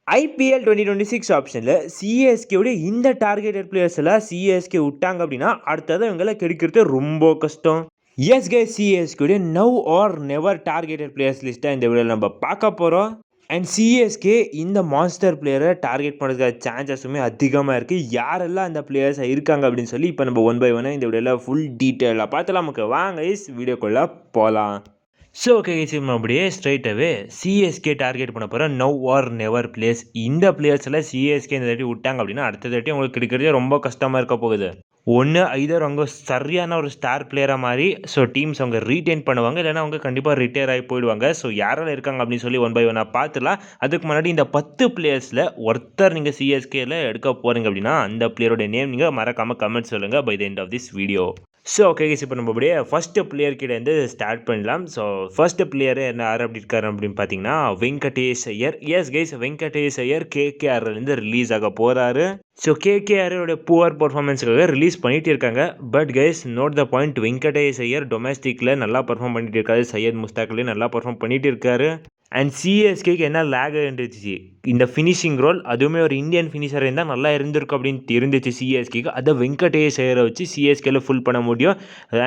IPL 2026 ஆப்ஷனில் சிஎஸ்கேவுடைய இந்த targeted players எல்லாம் சிஎஸ்கே விட்டாங்க அப்படின்னா அடுத்தது இவங்களை கெடுக்கிறது ரொம்ப கஷ்டம். எஸ்கே சிஎஸ்கேவுடைய now or never targeted players லிஸ்ட்டாக இந்த வீடியோவில் நம்ம பார்க்க போகிறோம். அண்ட் சிஎஸ்கே இந்த மான்ஸ்டர் பிளேயரை டார்கெட் பண்ணுறதுக்கான சான்சஸுமே அதிகமாக இருக்குது. யாரெல்லாம் அந்த பிளேயர்ஸாக இருக்காங்க அப்படின்னு சொல்லி இப்போ நம்ம 1 by 1 இந்த வீடியோவில் ஃபுல் டீட்டெயிலாக பார்த்தலாம். நமக்கு வாங்க வீடியோக்குள்ளே போகலாம். ஸோ ஓகே அப்படியே ஸ்ட்ரைட்டாகவே சிஎஸ்கே டார்கெட் பண்ண போகிற நவ் ஆர் நெவர் பிளேயர்ஸ். இந்த பிளேயர்ஸில் சிஎஸ்கே இந்த தாட்டி விட்டாங்க அப்படின்னா அடுத்த தாட்டி உங்களுக்கு கிடைக்கிறதே ரொம்ப கஷ்டமாக இருக்க போகுது. ஒன்று ஐதர் அவங்க சரியான ஒரு ஸ்டார் பிளேயராக மாதிரி ஸோ டீம்ஸ் அவங்க ரீட்டைன் பண்ணுவாங்க, இல்லைனா அவங்க கண்டிப்பாக ரிட்டையர் ஆகி போயிடுவாங்க. ஸோ யாரெல்லாம் இருக்காங்க அப்படின்னு சொல்லி 1 by 1 பார்த்துலாம். அதுக்கு முன்னாடி இந்த 10 பிளேயர்ஸில் ஒருத்தர் நீங்கள் சிஎஸ்கேயில் எடுக்க போகிறீங்க அப்படின்னா அந்த பிளேயரோட நேம் நீங்கள் மறக்காமல் கமெண்ட் சொல்லுங்கள் by the end of this video. So okay இப்போ நம்ம அப்படியே ஃபஸ்ட்டு பிளேயர் கிட்டேருந்து ஸ்டார்ட் பண்ணலாம். ஸோ ஃபஸ்ட்டு பிளேயர் என்ன யார் அப்படி இருக்காரு அப்படின்னு பார்த்தீங்கன்னா வெங்கடேஷ் ஐயர். எஸ் கைஸ், வெங்கடேஷ் ஐயர் கேகேஆர்லேருந்து ரிலீஸ் ஆக போகிறாரு. ஸோ கேகேஆரோட புவர் பர்ஃபார்மன்ஸுக்காக ரிலீஸ் பண்ணிகிட்டு இருக்காங்க. But guys note the point, Venkatesh Iyer டொமஸ்டிக்கில் நல்லா பர்ஃபார்ம் பண்ணிட்டு இருக்காரு, சையத் முஸ்தாக்லேயும் நல்லா பர்ஃபார்ம் பண்ணிட்டு இருக்காரு. அண்ட் சிஎஸ்கேக்கு என்ன லேக் இருந்துச்சு இந்த ஃபினிஷிங் ரோல், அதுவுமே ஒரு இந்தியன் ஃபினிஷர் இருந்தால் நல்லா இருந்திருக்கும் அப்படின்னு இருந்துச்சு சிஎஸ்கேக்கு. அதை வெங்கடேஷ் ஐயரை வச்சு சிஎஸ்கேல ஃபுல் பண்ண முடியும்.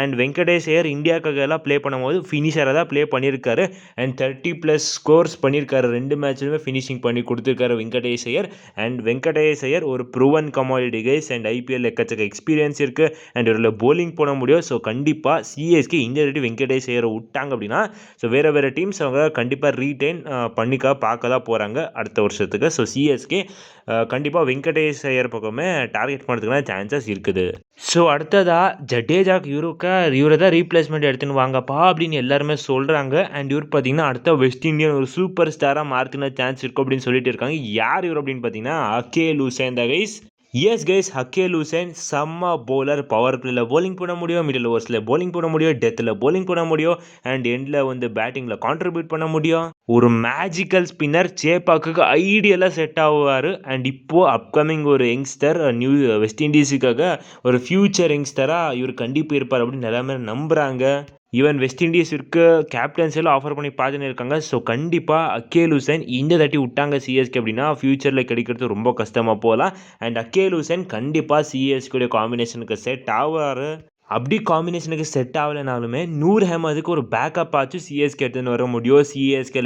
அண்ட் வெங்கடேஷ் ஐயர் இந்தியாவுக்காக எல்லாம் ப்ளே பண்ணும்போது ஃபினிஷராக தான் ப்ளே பண்ணியிருக்காரு. அண்ட் 30+ ஸ்கோர்ஸ் பண்ணியிருக்காரு, 2 மேட்ச்லுமே ஃபினிஷிங் பண்ணி கொடுத்துருக்காரு வெங்கடேஷ் ஐயர். அண்ட் வெங்கடேஷ் ஐயர் ஒரு proven commodity guys. And IPL எக்கச்சக்க எக்ஸ்பீரியன்ஸ் இருக்குது. அண்ட் இதில் போலிங் போட முடியும். ஸோ கண்டிப்பாக சிஎஸ்கே இந்த ரெடி வெங்கடேஷ் ஐயரை விட்டாங்க அப்படின்னா ஸோ வேறு டீம்ஸ் அவங்க கண்டிப்பாக ரீட்டைன் பார்க்க தான் போகிறாங்க அடுத்த வருஷத்துக்கு. ஸோ சிஎஸ்கே கண்டிப்பாக வெங்கடேஷ் ஐயர் பக்கமே டார்கெட் பண்ணுறதுக்கான சான்சஸ் இருக்குது. ஸோ அடுத்ததாக ஜடேஜாக்கு இவரை தான் ரீப்ளேஸ்மெண்ட் எடுத்துன்னு வாங்கப்பா அப்படின்னு எல்லாருமே சொல்கிறாங்க. அண்ட் இவர் பார்த்தீங்கன்னா அடுத்த வெஸ்ட் இண்டியன் ஒரு சூப்பர் ஸ்டாராக மாற்றின சான்ஸ் இருக்கும் அப்படின்னு சொல்லிட்டு இருக்காங்க. யார் இவர் அப்படின்னு பார்த்தீங்கன்னா அகேல் ஹுசைன் தான் guys. Yes guys, Akeal Hosein செம்ம பவுலர். பவர் பிளேயில் போலிங் போட முடியும், மிடில் ஓவர்ஸில் போலிங் போட முடியும், டெத்தில் போலிங் போட முடியும், அண்ட் எண்டில் பேட்டிங்கில் கான்ட்ரிபியூட் பண்ண முடியும். ஒரு மேஜிக்கல் ஸ்பின்னர், சேப்பாக்கு ஐடியலாக செட் ஆகுவார். அண்ட் இப்போது அப்கமிங் ஒரு யங்ஸ்டர் நியூ வெஸ்ட் இண்டீஸுக்காக ஒரு ஃபியூச்சர் யங்ஸ்டராக இவர் கண்டிப்பாக இருப்பார் அப்படின்னு எல்லாமே நம்புகிறாங்க. ஈவன் வெஸ்ட் இண்டீஸிற்கு கேப்டன்ஸ் எல்லாம் ஆஃபர் பண்ணி பார்த்துன்னு இருக்காங்க. ஸோ கண்டிப்பாக அகேல் ஹுசைன் இந்த தாட்டி விட்டாங்க சிஎஸ்கே அப்படின்னா ஃபியூச்சரில் கிடைக்கிறது ரொம்ப கஷ்டமாக போகலாம். அண்ட் அகேல் ஹுசைன் கண்டிப்பாக சிஎஸ்கேடைய காம்பினேஷனுக்கு செட் ஆவார். அப்படி காம்பினேஷனுக்கு செட் ஆகலைனாலுமே நூர் அஹமதுக்கு ஒரு பேக்கப் ஆச்சு சிஎஸ்கே எடுத்துன்னு வர முடியும். சிஎஸ்கே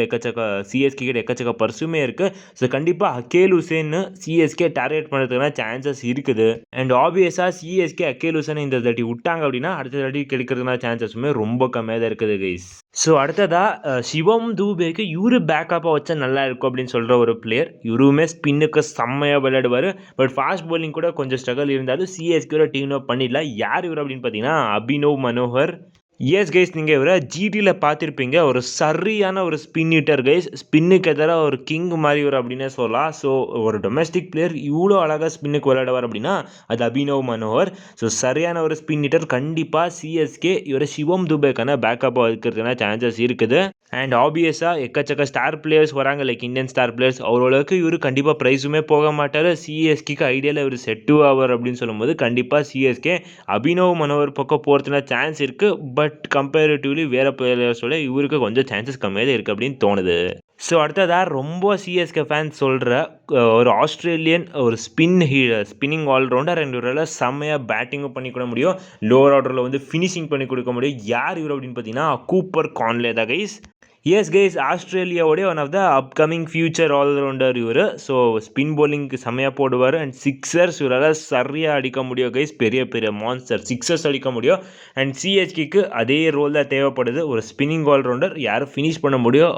கிட்ட எக்கச்சக்க பர்சுமே இருக்குது. ஸோ கண்டிப்பாக அகேல் ஹுசைன் சிஎஸ்கே டார்கெட் பண்ணுறதுக்கான சான்சஸ் இருக்குது. அண்ட் ஆப்வியஸாக சிஎஸ்கே அகேல் ஹுசைன் இந்த தாட்டி விட்டாங்க அப்படின்னா அடுத்த தாட்டி கிடைக்கிறதுக்கான சான்சஸுமே ரொம்ப கம்மியாக தான் இருக்குது கைஸ். ஸோ அடுத்ததாக சிவம் தூபேக்கு இவரு பேக்கப்பாக வச்சா நல்லா இருக்கும் அப்படின்னு சொல்கிற ஒரு பிளேயர். இவருமே ஸ்பின்னுக்கு செம்மையாக விளையாடுவார். பட் ஃபாஸ்ட் பவுலிங் கூட கொஞ்சம் ஸ்ட்ரகிள் இருந்தாலும் சிஎஸ்கேயோட டீம் அப் பண்ணிடலாம். யார் இவர் அப்படின்னு பார்த்தீங்கன்னா அபினவ் மனோகர். எஸ் கைஸ், நீங்கள் இவரை ஜிடியில் பார்த்துருப்பீங்க. ஒரு சரியான ஒரு ஸ்பின் ஹிட்டர் கைஸ். ஸ்பின்னுக்கு எதிராக ஒரு கிங் மாதிரி இவர் அப்படின்னே சொல்லலாம். ஸோ ஒரு டொமஸ்டிக் பிளேயர் இவ்வளோ அழகாக ஸ்பின்னுக்கு விளையாடுவார் அப்படின்னா அது அபினவ் மனோகர். ஸோ சரியான ஒரு ஸ்பின் ஹிட்டர். கண்டிப்பாக சிஎஸ்கே இவரை சிவம் துபேக்கான பேக்கப்பாக இருக்கிறதுக்கான சான்சஸ் இருக்குது. அண்ட் ஆப்வியஸாக எக்கச்சக்க ஸ்டார் பிளேயர்ஸ் வராங்க, லைக் இந்தியன் ஸ்டார் பிளேயர்ஸ். அவரோளுக்கு இவர் கண்டிப்பாக ப்ரைஸுமே போக மாட்டார். சிஎஸ்கேக்கு ஐடியாவில் இவர் செட்டு ஆவார் அப்படின்னு சொல்லும்போது கண்டிப்பாக சிஎஸ்கே அபினவ் மனோகர் பக்கம் போகிறதுனா சான்ஸ் இருக்குது. பட் கம்பேரிட்டிவ்லி வேறு பிளேயர்ஸோட இவருக்கு கொஞ்சம் சான்சஸ் கம்மியாக தான் இருக்குது அப்படின்னு தோணுது. ஸோ அடுத்ததாக ரொம்ப சிஎஸ்கே ஃபேன்ஸ் சொல்கிற ஒரு ஆஸ்திரேலியன் ஒரு ஸ்பின்னிங் ஆல்ரவுண்டர். அண்ட் இவரால் செம்மையாக பேட்டிங்கும் பண்ணி கொடுக்க முடியும், லோவர் ஆர்டரில் ஃபினிஷிங் பண்ணி கொடுக்க முடியும். யார் இவர் அப்படின்னு பார்த்தீங்கன்னா கூப்பர் கான்லே தான் கைஸ். எஸ் கைஸ், ஆஸ்திரேலியாவோடைய one of the upcoming future allrounder இவர். ஸோ ஸ்பின் போலிங்க்கு செம்மையாக போடுவார். அண்ட் சிக்ஸர்ஸ் இவரால் சரியாக அடிக்க முடியும் கைஸ். பெரிய மான்ஸ்டர் சிக்ஸர்ஸ் அடிக்க முடியும். அண்ட் சிஎஸ்கேக்கு அதே ரோல் தான் தேவைப்படுது. ஒரு ஸ்பின்னிங் ஆல்ரவுண்டர் யாரும் ஃபினிஷ் பண்ண முடியும்.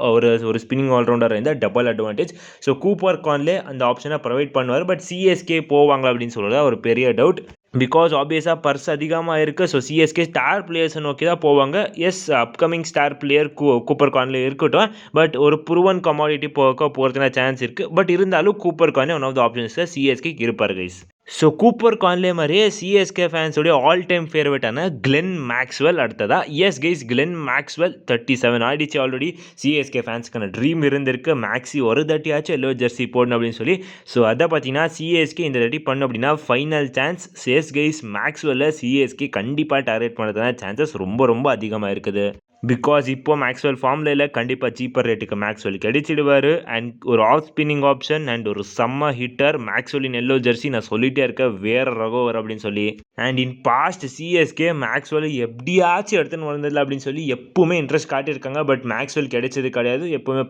ஒரு ஸ்பின்னிங் ஆல்ரவுண்டர் இருந்தால் டபுள் அட்வான்டேஜ். ஸோ கூப்பர் கான்லே அந்த ஆப்ஷனை ப்ரொவைட் பண்ணுவார். பட் சிஎஸ்கே போவாங்க அப்படின்னு சொல்கிறது ஒரு பெரிய டவுட். பிகாஸ் ஆப்வியஸாக பர்ஸ் அதிகமாக இருக்குது. ஸோ சிஎஸ்கே ஸ்டார் பிளேயர்ஸை நோக்கி தான் போவாங்க. Yes, upcoming star player Cooper Connolly இருக்கட்டும். பட் ஒரு ப்ரூவன் கமாடிட்டி போகிறதுனா சான்ஸ் இருக்குது. பட் இருந்தாலும் Cooper Connolly one of the ஆப்ஷன்ஸில் சிஎஸ்கே இருப்பார் கைஸ். ஸோ கூப்பர் கான்லே மாதிரியே சிஎஸ்கே ஃபேன்ஸோடைய ஆல் டைம் ஃபேவரட்டான கிளென் மேக்ஸ்வெல் அடுத்ததா. எஸ் கைஸ், கிளென் மேக்ஸ்வெல் 37 ஆடிச்சு ஆல்ரெடி. சிஎஸ்கே ஃபேன்ஸ்க்கான ட்ரீம் இருந்திருக்கு, மேக்ஸி ஒரு தாட்டியாச்சும் எல்லோ ஜெர்சி போடணும் அப்படின்னு சொல்லி. ஸோ அதை பார்த்தீங்கன்னா சிஎஸ்கே இந்த தாட்டி பண்ணணும் அப்படின்னா ஃபைனல் சான்ஸ். எஸ் கைஸ், மேக்ஸ்வெல்ல சிஎஸ்கே கண்டிப்பாக டார்கெட் பண்ணுறதுனால சான்சஸ் ரொம்ப அதிகமாக இருக்குது. பிகாஸ் இப்போ மேக்ஸ்வெல் ஃபார்மில் இல்லை, கண்டிப்பாக சீப்பர் ரேட்டுக்கு மேக்ஸ்வெல் கிடைச்சிடுவார். அண்ட் ஒரு ஆஃப் ஸ்பின்னிங் ஆப்ஷன் அண்ட் ஒரு செம்ம ஹிட்டர். மேக்ஸ்வெல்லின் எல்லோ ஜெர்சி நான் சொல்லிகிட்டே இருக்கேன், வேறு ரகோவர் அப்படின்னு சொல்லி. And in past CSK Maxwell எப்படியாச்சும் எடுத்துன்னு வந்ததில்ல அப்படின்னு சொல்லி எப்பவுமே இன்ட்ரெஸ்ட் காட்டியிருக்காங்க. பட் மேக்ஸ்வெல் கிடைச்சது கிடையாது, எப்போவுமே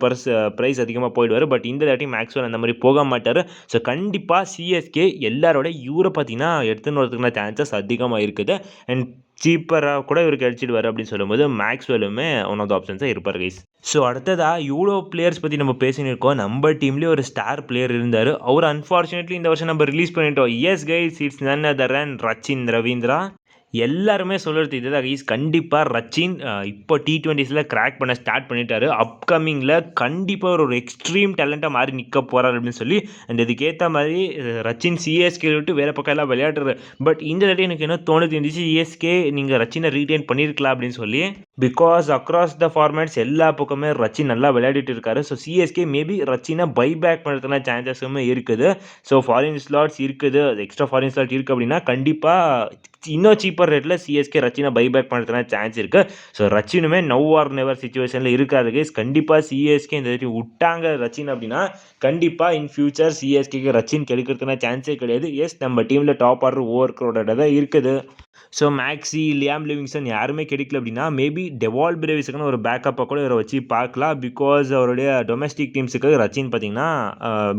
ப்ரைஸ் அதிகமாக போயிடுவார். பட் இந்த தாட்டி மேக்ஸ்வெல் அந்த மாதிரி போக மாட்டார். ஸோ கண்டிப்பாக சிஎஸ்கே எல்லாரோட இவரை பார்த்தீங்கன்னா எடுத்துன்னு வரதுக்குன சான்சஸ் அதிகமாக இருக்குது. அண்ட் சீப்பராக கூட இவர் கிடைச்சிடுவார் அப்படின்னு சொல்லும்போது மேக்ஸ்வெல்லுமே ஒன் ஆஃப் த ஆப்ஷன்ஸாக இருப்பார் கைஸ். ஸோ அடுத்ததாக இவ்வளோ பிளேயர்ஸ் பற்றி நம்ம பேசினிருக்கோம். நம்ம டீம்லேயே ஒரு ஸ்டார் பிளேயர் இருந்தார். அவர் அன்ஃபார்ச்சுனேட்லி இந்த வருஷம் நம்ம ரிலீஸ் பண்ணிட்டோம். Yes guys, it's none other than Rachin Ravindra. எல்லாருமே சொல்கிறது இதுதான் கைஸ். கண்டிப்பாக ரச்சின் இப்போ T20s கிராக் பண்ண ஸ்டார்ட் பண்ணிட்டாரு. அப்கமிங்கில் கண்டிப்பாக ஒரு எக்ஸ்ட்ரீம் டேலண்ட்டாக மாறி நிற்க போகிறார் அப்படின்னு சொல்லி. அண்ட் இதுக்கேற்ற மாதிரி ரச்சின் சிஎஸ்கே விட்டு வேறு பக்கம் எல்லாம் விளையாடுறாரு. பட் இந்த தாட்டி எனக்கு என்ன தோணுது இருந்துச்சு, சிஎஸ்கே நீங்கள் ரச்சினை ரீடைன் பண்ணியிருக்கலாம் அப்படின்னு சொல்லி. பிகாஸ் அக்ராஸ் த ஃபார்மேட்ஸ் எல்லா பக்கமே ரச்சின் நல்லா விளையாடிட்டு இருக்காரு. ஸோ சிஎஸ்கே மேபி ரச்சினை பைபேக் பண்ணுறதுனா சான்சஸுமே இருக்குது. ஸோ ஃபாரின் ஸ்லாட்ஸ் இருக்குது, எக்ஸ்ட்ரா ஃபாரின் ஸ்லாட் இருக்குது அப்படின்னா கண்டிப்பாக இன்னும் சீப்பர் ரேட்டில் சிஎஸ்கே ரச்சினை பைபேக் பண்ணுறதுனா சான்ஸ் இருக்குது. ஸோ ரச்சினுமே நவ் ஆர் நெவர் சிச்சுவேஷனில் இருக்காது கைஸ். கண்டிப்பாக சிஎஸ்கே இந்த தாட்டி விட்டாங்க ரச்சின் அப்படின்னா கண்டிப்பாக இன் ஃபியூச்சர் சிஎஸ்கேக்கு ரச்சின் கிடைக்கிறதுனா சான்ஸே கிடையாது. எஸ், நம்ம டீமில் டாப் ஆர்டர் ஓவர் க்ரௌடடாக தான் இருக்குது. ஸோ மேக்ஸி, லியாம் லிவிங்ஸ்டன் யாருமே கிடைக்கல அப்படின்னா மேபி டெவால் பிரேவிஸுக்குன்னு ஒரு பேக்கப்பாக கூட இவரை வச்சு பார்க்கலாம். பிகாஸ் அவருடைய டொமஸ்டிக் டீம்ஸுக்கு ரச்சின் பார்த்தீங்கன்னா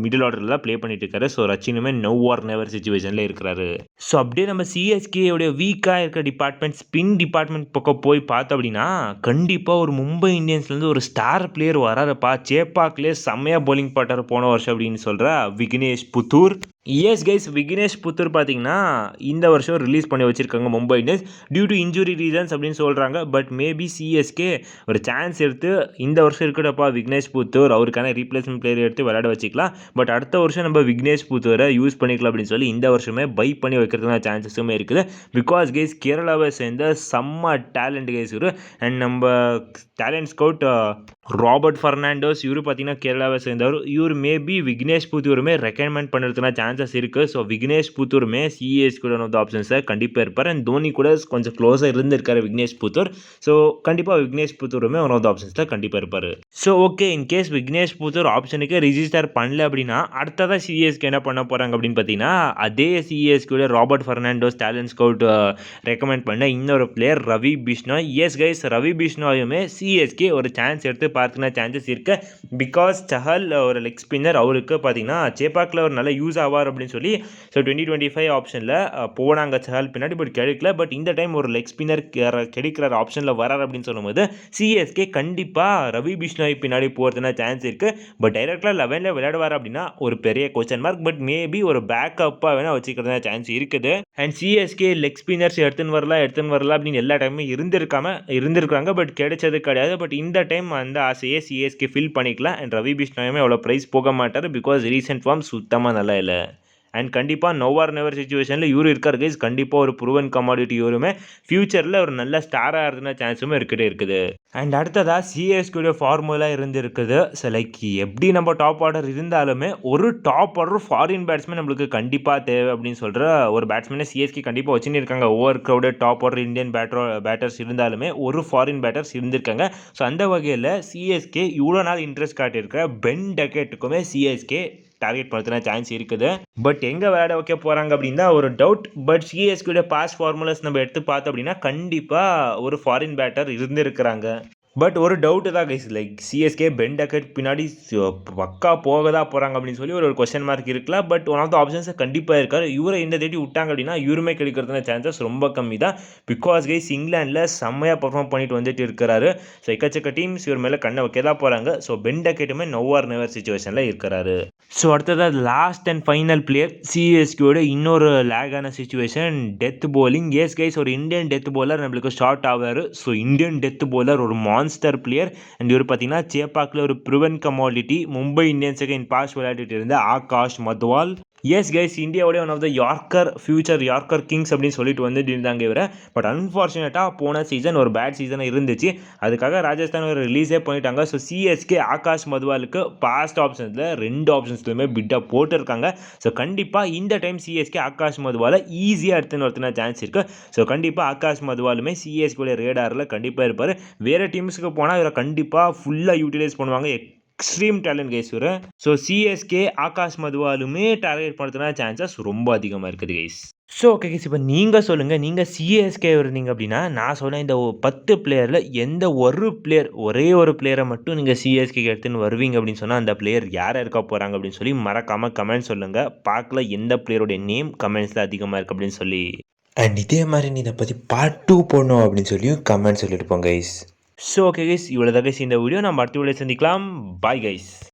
மிடில் ஆர்டரில் ப்ளே பண்ணிட்டு இருக்காரு. ஸோ ரச்சினுமே நவ் ஆர் நெவர் சிச்சுவேஷனில் இருக்கிறாரு. ஸோ அப்படியே நம்ம சிஎஸ்கேயோடைய வீக்காக இருக்கிற டிபார்ட்மெண்ட் ஸ்பின் டிபார்ட்மெண்ட் பக்கம் போய் பார்த்தோம் அப்படின்னா கண்டிப்பாக ஒரு மும்பை இந்தியன்ஸ்லேருந்து ஒரு ஸ்டார் பிளேயர் வராதப்பா. சேப்பாக்லேயே செம்மையாக பவுலிங் பாட்டார் போன வருஷம் அப்படின்னு சொல்கிற விக்னேஷ் புத்தூர். எஸ் கைஸ், விக்னேஷ் புத்தூர் பார்த்தீங்கன்னா இந்த வருஷம் ரிலீஸ் பண்ணி வச்சுருக்காங்க Mumbai Indians due to injury reasons அப்படின்னு சொல்கிறாங்க. பட் மேபி சிஎஸ்கே ஒரு சான்ஸ் எடுத்து இந்த வருஷம் இருக்கட்டப்பா விக்னேஷ் புத்தூர், அவருக்கான ரீப்ளேஸ்மெண்ட் பிளேயர் எடுத்து விளையாட வச்சுக்கலாம். பட் அடுத்த வருஷம் நம்ம விக்னேஷ் புத்தூரை யூஸ் பண்ணிக்கலாம் அப்படின்னு சொல்லி இந்த வருஷமே பை பண்ணி வைக்கிறதுக்கான சான்சஸுமே இருக்குது. பிகாஸ் கைஸ் கேரளாவை சேர்ந்த செம்ம டேலண்ட் கைஸ் இவர். அண்ட் நம்ம டேலண்ட் ஸ்கவுட் ராபர்ட் ஃபெர்னாண்டோஸ், இவர் பார்த்தீங்கன்னா கேரளாவை சேர்ந்தவர். இவர் மேபி விக்னேஷ் புத்தூருமே ரெக்கமெண்ட் பண்ணுறதுனா சான்சஸ் இருக்குது. ஸோ விக்னேஷ் புத்தூருமே சிஎஸ் கூட ஒன் ஆஃப் த ஆப்ஷன்ஸை கண்டிப்பாக இருப்பார். அண்ட் தோனி கூட கொஞ்சம் க்ளோஸாக இருந்திருக்காரு விக்னேஷ் புத்தூர். ஸோ கண்டிப்பாக விக்னேஷ் புத்தூருமே ஒன் ஆஃப் த ஆப்ஷன்ஸில் கண்டிப்பாக இருப்பார். So okay, in case Vignesh Puthur ஆப்ஷனுக்கு ரிஜிஸ்டர் பண்ணல அப்படின்னா அடுத்ததாக சிஎஸ்கே என்ன பண்ண போகிறாங்க அப்படின்னு பார்த்தீங்கன்னா அதே CSK Robert Fernandes talent scout recommend பண்ண இன்னொரு player Ravi Bishnoi. Yes guys, Ravi பிஷ்னாயுமே சிஎஸ்கே ஒரு சான்ஸ் எடுத்து பார்த்துனா சான்சஸ் இருக்குது. பிகாஸ் சஹல் ஒரு லெக் ஸ்பின்னர், அவருக்கு பார்த்தீங்கன்னா சேப்பாக்கில் ஒரு நல்ல யூஸ் ஆவார் அப்படின்னு சொல்லி. ஸோ 2025 ஆப்ஷனில் போனாங்க சஹல் பின்னாடி, பட் கிடைக்கல. பட் இந்த டைம் ஒரு லெக் ஸ்பின்னர் கிடைக்கிற ஆப்ஷனில் வரார் அப்படின்னு சொல்லும்போது சிஎஸ்கே கண்டிப்பாக ரவி பிஷ்னாய் பின்னாடி போகிறதுனா சான்ஸ் இருக்குது. பட் டைரக்டாக 11ல் விளையாடுவார் அப்படின்னா ஒரு பெரிய கொஸ்டின் மார்க். பட் மேபி ஒரு பேக்கப்பாக வேணால் வச்சுக்கிறதுனா சான்ஸ் இருக்குது. அண்ட் சிஎஸ்கே லெக் ஸ்பின்னர்ஸ் எடுத்துன்னு வரலாம் அப்படின்னு எல்லா டைமும் இருந்திருக்காங்க. பட் கிடைச்சது கிடையாது. பட் இந்த டைம் அந்த ஆசையை சிஎஸ்கே ஃபில் பண்ணிக்கலாம். அண்ட் ரவி பிஷ்னாயுமே அவ்வளோ ப்ரைஸ் போக மாட்டார். பிகாஸ் ரீசெண்ட் ஃபார்ம் சுத்தமாக நல்லா இல்லை. அண்ட் கண்டிப்பாக நோ ஆர் நெவர் சிச்சுவேஷனில் இவரு இருக்கார் கைஸ். கண்டிப்பாக ஒரு ப்ரூவன் கமாடிட்டி இவருமே ஃபியூச்சரில் ஒரு நல்ல ஸ்டாராக இருந்த சான்ஸுமே இருக்குது. அண்ட் அடுத்ததாக சிஎஸ்கேடைய ஃபார்முலா இருக்குது. ஸோ லைக் எப்படி நம்ம டாப் ஆர்டர் இருந்தாலுமே ஒரு டாப் ஆர்டர் ஃபாரின் பேட்ஸ்மேன் நம்மளுக்கு கண்டிப்பாக தேவை அப்படின்னு சொல்கிற ஒரு பேட்ஸ்மேனை சிஎஸ்கே கண்டிப்பாக வச்சுன்னு இருக்காங்க. Over crowded top order Indian batters இருந்தாலுமே ஒரு ஃபாரின் பேட்டர்ஸ் இருந்திருக்காங்க. ஸோ அந்த வகையில் சிஎஸ்கே இவ்வளோ நாள் இன்ட்ரெஸ்ட் காட்டியிருக்க பென் டக்கெட்டுக்குமே சிஎஸ்கே டார்கெட் பண்ணுறதுனா சான்ஸ் இருக்குது. பட் எங்கே விளையாட வைக்க போகிறாங்க அப்படின்னு தான் ஒரு டவுட். பட் சிஎஸ்கேடைய பாஸ் ஃபார்முலாஸ் நம்ம எடுத்து பார்த்தோம் அப்படின்னா கண்டிப்பாக ஒரு ஃபாரின் பேட்டர் இருந்திருக்கிறாங்க. பட் ஒரு டவுட்டு தான் guys, like CSK Ben Duckett பின்னாடி பக்கா போக தான் போகிறாங்க அப்படின்னு சொல்லி ஒரு கொஸ்டின் மார்க் இருக்கலாம். But one of the options கண்டிப்பாக இருக்காரு. இவரை இந்த தேடி விட்டாங்க அப்படின்னா இவருமே கிடைக்கிறதுன சான்சஸ் ரொம்ப கம்மி தான். பிகாஸ் கைஸ் இங்கிலாண்டில் செம்மையாக பர்ஃபார்ம் பண்ணிட்டு வந்துட்டு இருக்கிறாரு. ஸோ எக்கச்சக்க டீம்ஸ் இவர் மேலே கண்ணை வைக்க தான் போகிறாங்க. ஸோ பென் டக்கெட்டுமே நோ ஆர் நெவர் சிச்சுவேஷனில் இருக்கிறாரு. ஸோ அடுத்தது லாஸ்ட் அண்ட் ஃபைனல் பிளேயர் சிஎஸ்கேயோட இன்னொரு லேகான situation death bowling. Yes guys, ஒரு இந்தியன் டெத் போலர் நம்மளுக்கு ஷார்ட் ஆவார். ஸோ இந்தியன் டெத் போலர் ஒரு மான்ஸ்டர் பிளேயர். அண்ட் இவர் பார்த்தீங்கன்னா சேப்பாக்கில் ஒரு ப்ரூவன் கமாடிட்டி மும்பை இந்தியன்ஸுக்கு இன் பாஸ்ட் விளையாடிட்டு இருந்த ஆகாஷ் மத்வால். எஸ் கைஸ், இந்தியாவோட one of the future yorker kings அப்படின்னு சொல்லிட்டு வந்துட்டு இருந்தாங்க இவரை. பட் அன்ஃபார்ச்சுனேட்டாக போன சீசன் ஒரு பேட் சீசனாக இருந்துச்சு. அதுக்காக ராஜஸ்தான் ஒரு ரிலீஸே பண்ணிட்டாங்க. ஸோ சிஎஸ்கே ஆகாஷ் மதுவாலுக்கு பாஸ்ட் ஆப்ஷன்ஸில் 2 ஆப்ஷன்ஸ்லையுமே பிட்டாக போட்டிருக்காங்க. ஸோ கண்டிப்பாக இந்த டைம் சிஎஸ்கே ஆகாஷ் மதுவால் ஈஸியாக எடுத்துன்னு சான்ஸ் இருக்குது. ஸோ கண்டிப்பாக ஆகாஷ் மதுவாலுமே சிஎஸ்கே ரேடாரில் கண்டிப்பாக இருப்பார். வேறு டீம்ஸுக்கு போனால் இவரை கண்டிப்பாக ஃபுல்லாக யூட்டிலைஸ் பண்ணுவாங்க. எக்ஸ்ட்ரீம் டேலண்ட் கைஸ் இவர். ஸோ சிஎஸ்கே ஆகாஷ் மதுவாலுமே டார்கெட் பண்ணுறதுனா சான்சஸ் ரொம்ப அதிகமாக இருக்குது கைஸ். ஸோ ஓகே கைஸ், இப்போ நீங்கள் சொல்லுங்கள், நீங்கள் சிஎஸ்கே இருந்தீங்க அப்படின்னா நான் சொன்ன இந்த 10 பிளேயரில் எந்த ஒரே ஒரு பிளேயரை மட்டும் நீங்கள் சிஎஸ்கே எடுத்துன்னு வருவீங்க அப்படின்னு சொன்னால் அந்த பிளேயர் யாரை இருக்க போகிறாங்க அப்படின்னு சொல்லி மறக்காமல் கமெண்ட் சொல்லுங்கள். பார்க்கல எந்த பிளேயருடைய நேம் கமெண்ட்ஸில் அதிகமாக இருக்குது அப்படின்னு சொல்லி. அண்ட் இதே மாதிரி நீ இதை பற்றி பார்ட் 2 போடணும் அப்படின்னு சொல்லியும் கமெண்ட் சொல்லிட்டு போங்க கைஸ். ஸோ ஓகே கைஸ், இவ்வளோ தான் கைஸ் இந்த வீடியோ. நம்ம அடுத்த வீடியோ சந்திக்கலாம். Bye guys.